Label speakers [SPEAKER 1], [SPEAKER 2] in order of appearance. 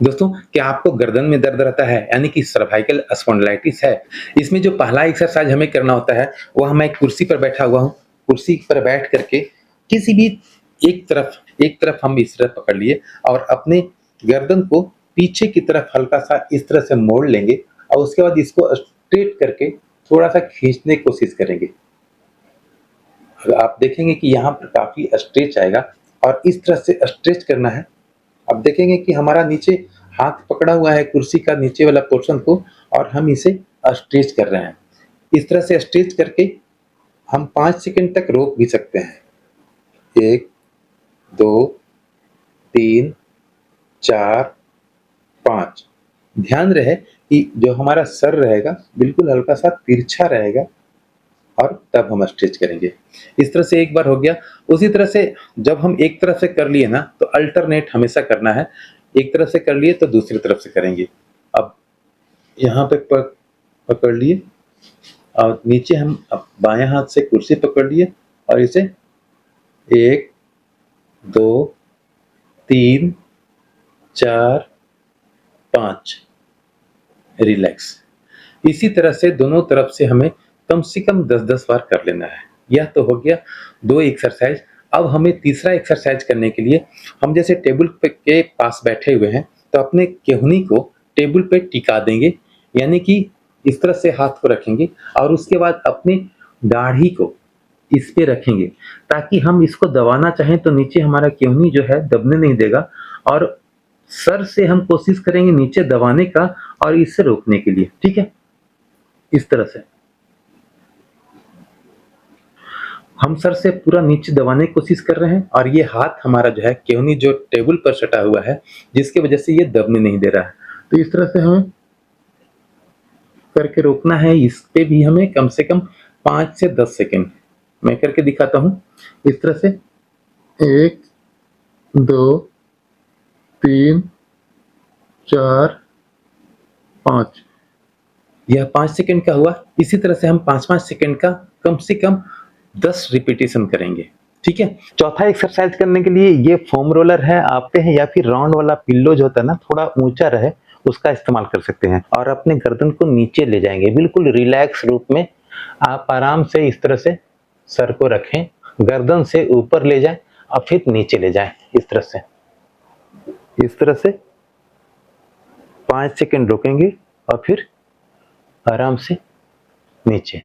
[SPEAKER 1] दोस्तों, क्या आपको गर्दन में दर्द रहता है यानी कि सर्वाइकल स्पॉन्डिलाइटिस है? इसमें जो पहला एक्सरसाइज हमें करना होता है, वह मैं कुर्सी पर बैठा हुआ हूँ। कुर्सी पर बैठ कर के किसी भी एक तरफ हम इस तरह पकड़ लिए और अपने गर्दन को पीछे की तरफ हल्का-सा इस तरह से मोड़ लेंगे और उसके बाद इसको स्ट्रेट करके थोड़ा-सा खींचने की कोशिश करेंगे। आप देखेंगे कि यहाँ पर काफ़ी स्ट्रेच आएगा और इस तरह से स्ट्रेच करना है। आप देखेंगे कि हमारा नीचे हाथ पकड़ा हुआ है कुर्सी का नीचे वाला पोर्शन को और हम इसे स्ट्रेच कर रहे हैं। इस तरह से स्ट्रेच करके हम 5 सेकंड तक रोक भी सकते हैं। 1, 2, 3, 4, 5। ध्यान रहे कि जो हमारा सर रहेगा बिल्कुल हल्का-सा तिरछा रहेगा और तब हम स्ट्रेच करेंगे। इस तरह से एक बार हो गया। उसी तरह से जब हम एक तरफ से कर लिए ना तो अल्टरनेट हमेशा करना है। एक तरफ से कर लिए तो दूसरी तरफ से करेंगे। अब यहाँ पे पकड़ लिए और नीचे हम अब बाएँ हाथ से कुर्सी पकड़ लिए और इसे 1, 2, 3, 4, 5 रिलैक्स। इसी तरह से दोनों तरफ से कम 10-10 बार कर लेना है। यह तो हो गया 2 एक्सरसाइज। अब हमें तीसरा एक्सरसाइज करने के लिए हम जैसे टेबल पे के पास बैठे हुए हैं, तो अपने केहनी को टेबल पे टिका देंगे, यानी कि इस तरह से हाथ को रखेंगे और उसके बाद अपनी दाढ़ी को इस पे रखेंगे, ताकि हम इसको दबाना चाहें तो नीचे हमारा केहनी जो है दबने नहीं देगा और सर से हम कोशिश करेंगे नीचे दबाने का और इसे रोकने के लिए, ठीक है? इस तरह से। हम सर से पूरा नीचे दबाने की कोशिश कर रहे हैं और ये हाथ हमारा जो है केहनी जो टेबल पर सटा हुआ है, जिसकी वजह से ये दबने नहीं दे रहा है। तो इस तरह से हमें करके रोकना है। इस पे भी हमें कम से कम 5 से 10 सेकंड। मैं करके दिखाता हूँ। इस तरह से 1, 2, 3, 4, 5। यह 5 सेकंड का हुआ। इसी तरह से हम 5-5 सेकंड का कम से कम 10 रिपीटिशन करेंगे, ठीक है? चौथा एक्सरसाइज करने के लिए ये फोम रोलर है आपके हैं या फिर राउंड वाला पिल्लो जो होता है ना थोड़ा ऊंचा रहे उसका इस्तेमाल कर सकते हैं और अपने गर्दन को नीचे ले जाएंगे बिल्कुल रिलैक्स रूप में। आप आराम से इस तरह से सर को रखें, गर्दन से ऊपर ले जाएं और फिर नीचे ले जाएं। इस तरह से 5 सेकंड रोकेंगे और फिर आराम से नीचे।